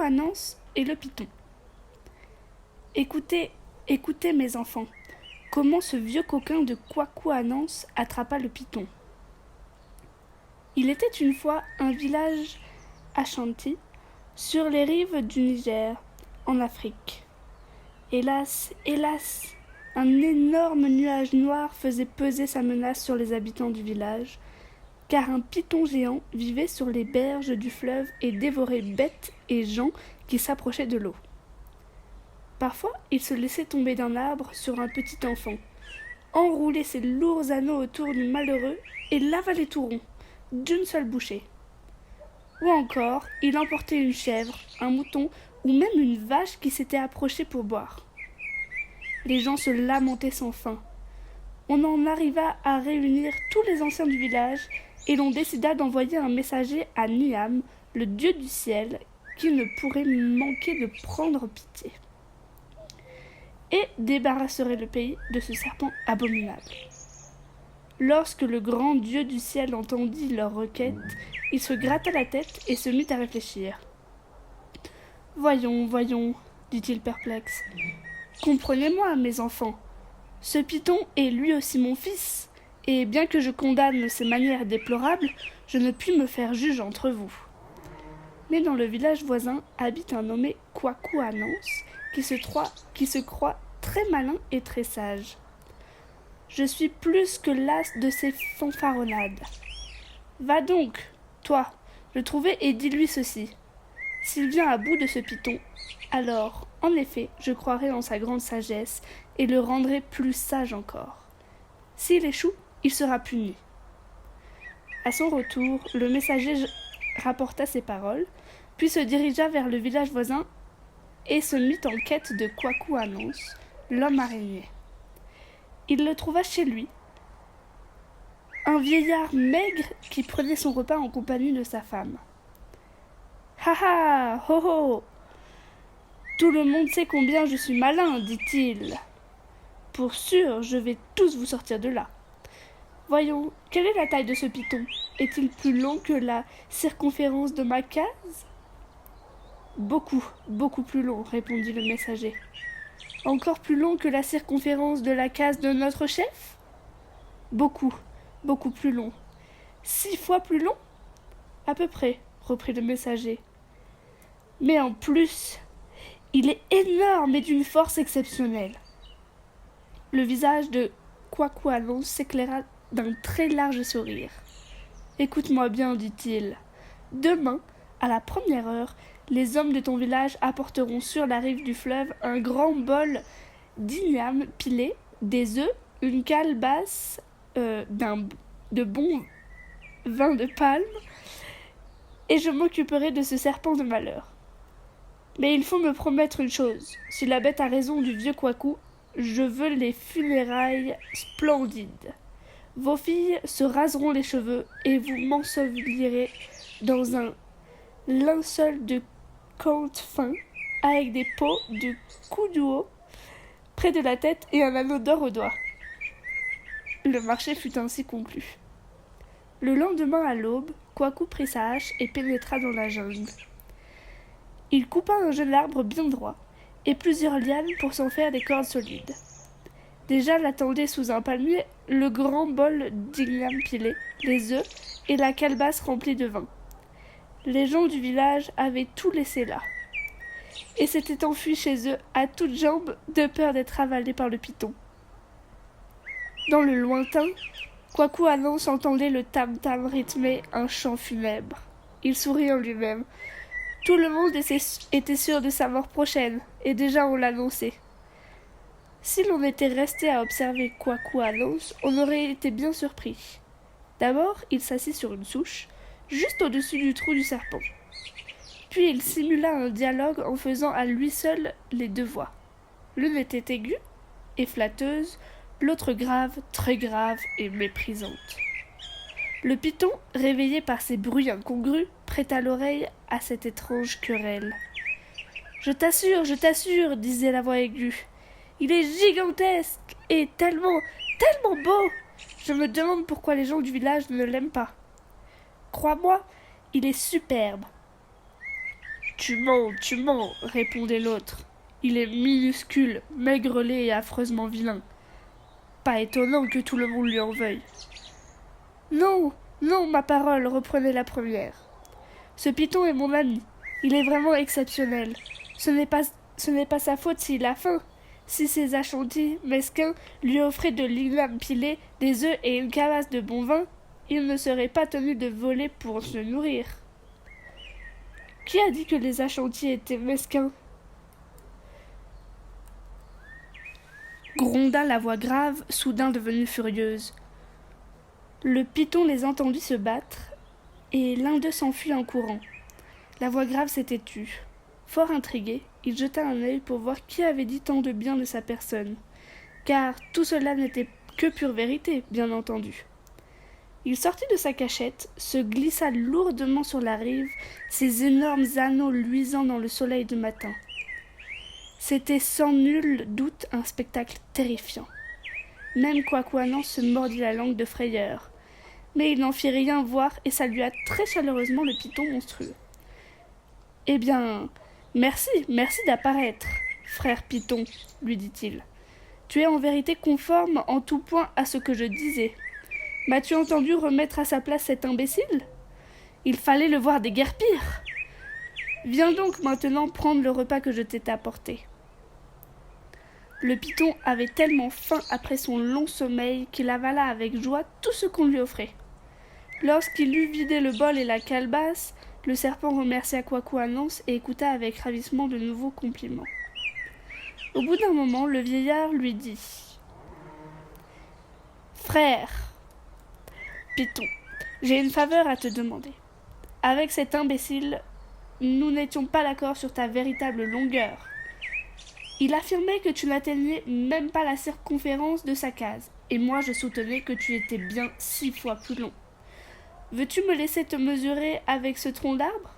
Anance et le python. Écoutez, écoutez mes enfants, comment ce vieux coquin de Kwaku Anance attrapa le python. Il était une fois un village Ashanti sur les rives du Niger, en Afrique. Hélas, hélas, un énorme nuage noir faisait peser sa menace sur les habitants du village, car un python géant vivait sur les berges du fleuve et dévorait bêtes et gens qui s'approchaient de l'eau. Parfois, il se laissait tomber d'un arbre sur un petit enfant, enroulait ses lourds anneaux autour du malheureux et l'avalait tout rond, d'une seule bouchée. Ou encore, il emportait une chèvre, un mouton ou même une vache qui s'était approchée pour boire. Les gens se lamentaient sans fin. On en arriva à réunir tous les anciens du village et l'on décida d'envoyer un messager à Niam, le dieu du ciel, qui ne pourrait manquer de prendre pitié et débarrasserait le pays de ce serpent abominable. Lorsque le grand dieu du ciel entendit leur requête, il se gratta la tête et se mit à réfléchir. « Voyons, voyons, dit-il perplexe. Comprenez-moi, mes enfants. Ce python est lui aussi mon fils, et bien que je condamne ses manières déplorables, je ne puis me faire juge entre vous. Mais dans le village voisin habite un nommé Kwaku Anance, qui se croit très malin et très sage. Je suis plus que las de ses fanfaronnades. Va donc, toi, le trouver et dis-lui ceci. S'il vient à bout de ce python, alors, en effet, je croirai en sa grande sagesse et le rendrai plus sage encore. S'il échoue, il sera puni. » À son retour, le messager rapporta ces paroles, puis se dirigea vers le village voisin et se mit en quête de Kwaku Anance, l'homme araignée. Il le trouva chez lui, un vieillard maigre qui prenait son repas en compagnie de sa femme. « Ha ha, ho ho ! Tout le monde sait combien je suis malin, dit-il. Pour sûr, je vais tous vous sortir de là. Voyons, quelle est la taille de ce python? Est-il plus long que la circonférence de ma case? Beaucoup, beaucoup plus long, répondit le messager. Encore plus long que la circonférence de la case de notre chef? Beaucoup, beaucoup plus long. 6 fois plus long? À peu près, reprit le messager. Mais en plus, il est énorme et d'une force exceptionnelle. Le visage de Kwaku Anance s'éclaira d'un très large sourire. Écoute-moi bien, dit-il. Demain, à la première heure, les hommes de ton village apporteront sur la rive du fleuve un grand bol d'igname pilé, des œufs, une calebasse de bon vin de palme, et je m'occuperai de ce serpent de malheur. Mais il faut me promettre une chose. Si la bête a raison du vieux Kwaku, je veux les funérailles splendides. Vos filles se raseront les cheveux et vous m'ensevelirez dans un linceul de cante fin avec des peaux de kudouo près de la tête et un anneau d'or au doigt. » Le marché fut ainsi conclu. Le lendemain à l'aube, Kwaku prit sa hache et pénétra dans la jungle. Il coupa un jeune arbre bien droit et plusieurs lianes pour s'en faire des cordes solides. Déjà l'attendait sous un palmier le grand bol d'igname pilé, les œufs et la calebasse remplie de vin. Les gens du village avaient tout laissé là et s'étaient enfuis chez eux à toutes jambes de peur d'être avalés par le python. Dans le lointain, Kwaku Anance entendait le tam-tam rythmer un chant funèbre. Il sourit en lui-même. Tout le monde était sûr de sa mort prochaine, et déjà on l'annonçait. Si l'on était resté à observer Kwaku Anance, on aurait été bien surpris. D'abord, il s'assit sur une souche, juste au-dessus du trou du serpent. Puis il simula un dialogue en faisant à lui seul les deux voix. L'une était aiguë et flatteuse, l'autre grave, très grave et méprisante. Le python, réveillé par ces bruits incongrus, prêta l'oreille à cette étrange querelle. « Je t'assure, disait la voix aiguë. Il est gigantesque et tellement beau. Je me demande pourquoi les gens du village ne l'aiment pas. Crois-moi, il est superbe. Tu mens, répondait l'autre. Il est minuscule, maigrelet et affreusement vilain. Pas étonnant que tout le monde lui en veuille. Non, non, ma parole, reprenait la première. Ce python est mon ami. Il est vraiment exceptionnel. Ce n'est pas sa faute s'il a faim. Si ces achantis mesquins lui offraient de l'ignames pilé, des œufs et une carasse de bon vin, il ne serait pas tenu de voler pour se nourrir. Qui a dit que les achantis étaient mesquins? Gronda la voix grave, soudain devenue furieuse. Le python les entendit se battre, et l'un d'eux s'enfuit en courant. La voix grave s'était tue. Fort intrigué, il jeta un œil pour voir qui avait dit tant de bien de sa personne, car tout cela n'était que pure vérité, bien entendu. Il sortit de sa cachette, se glissa lourdement sur la rive, ses énormes anneaux luisant dans le soleil du matin. C'était sans nul doute un spectacle terrifiant. Même Quaquanan se mordit la langue de frayeur, mais il n'en fit rien voir et salua très chaleureusement le python monstrueux. « Eh bien, merci d'apparaître, frère python, lui dit-il. Tu es en vérité conforme en tout point à ce que je disais. M'as-tu entendu remettre à sa place cet imbécile? Il fallait le voir déguerpir. Viens donc maintenant prendre le repas que je t'ai apporté. » Le python avait tellement faim après son long sommeil qu'il avala avec joie tout ce qu'on lui offrait. Lorsqu'il eut vidé le bol et la calebasse, le serpent remercia Quaquanan et écouta avec ravissement de nouveaux compliments. Au bout d'un moment, le vieillard lui dit « Frère python, j'ai une faveur à te demander. Avec cet imbécile, nous n'étions pas d'accord sur ta véritable longueur. Il affirmait que tu n'atteignais même pas la circonférence de sa case, et moi je soutenais que tu étais bien 6 fois plus long. Veux-tu me laisser te mesurer avec ce tronc d'arbre ?»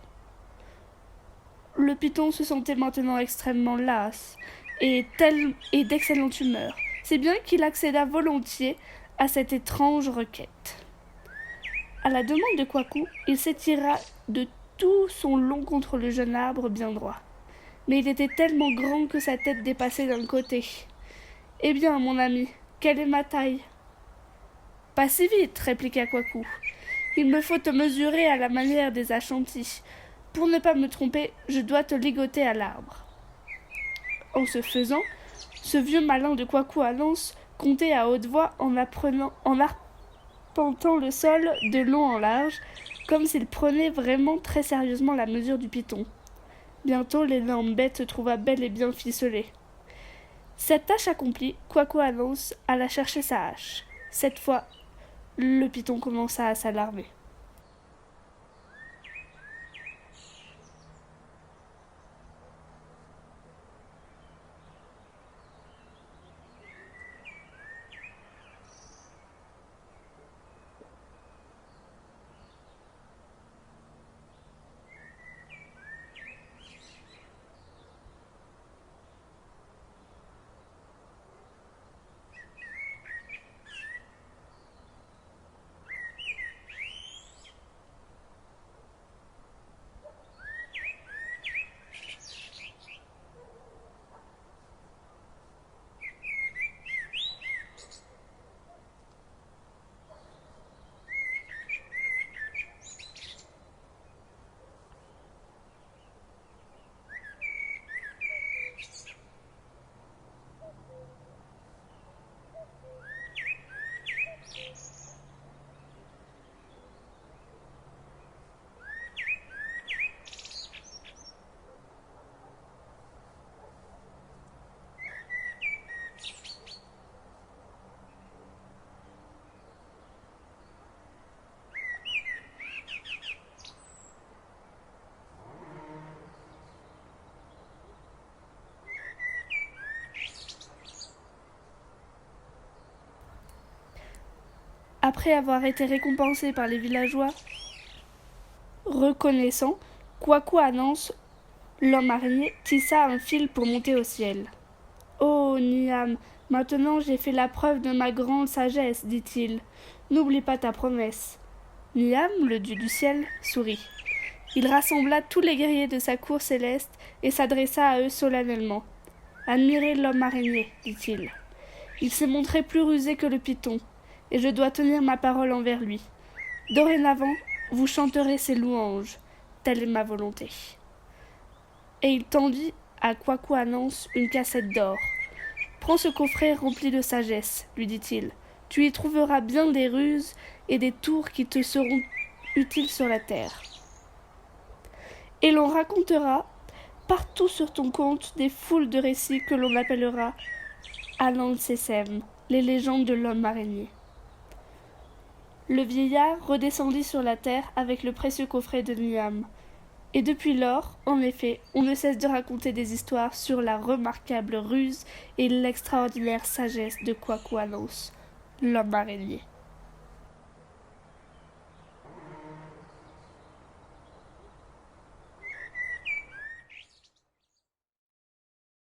Le python se sentait maintenant extrêmement las et d'excellente humeur, si bien qu'il accéda volontiers à cette étrange requête. À la demande de Quaku, il s'étira de tout son long contre le jeune arbre bien droit. Mais il était tellement grand que sa tête dépassait d'un côté. « Eh bien, mon ami, quelle est ma taille ?»« Pas si vite, répliqua Quaku. Il me faut te mesurer à la manière des achantis. Pour ne pas me tromper, je dois te ligoter à l'arbre. » En ce faisant, ce vieux malin de Quaquanan comptait à haute voix en arpentant le sol de long en large, comme s'il prenait vraiment très sérieusement la mesure du python. Bientôt, l'énorme bête se trouva bel et bien ficelée. Cette tâche accomplie, Quaquanan alla chercher sa hache. Cette fois, le python commença à s'alarmer. Après avoir été récompensé par les villageois reconnaissants, Quaquanan, l'homme araignée, tissa un fil pour monter au ciel. « Oh, Niam, maintenant j'ai fait la preuve de ma grande sagesse, dit-il. N'oublie pas ta promesse. » Niam, le dieu du ciel, sourit. Il rassembla tous les guerriers de sa cour céleste et s'adressa à eux solennellement. « Admirez l'homme araignée, dit-il. Il s'est montré plus rusé que le python, et je dois tenir ma parole envers lui. Dorénavant, vous chanterez ses louanges. Telle est ma volonté. » Et il tendit à Kwaku Anance une cassette d'or. « Prends ce coffret rempli de sagesse, lui dit-il. Tu y trouveras bien des ruses et des tours qui te seront utiles sur la terre. Et l'on racontera partout sur ton compte des foules de récits que l'on appellera Anansesem, les légendes de l'homme araignée. » Le vieillard redescendit sur la terre avec le précieux coffret de Niam. Et depuis lors, en effet, on ne cesse de raconter des histoires sur la remarquable ruse et l'extraordinaire sagesse de Kwaku Anance, l'homme araignée.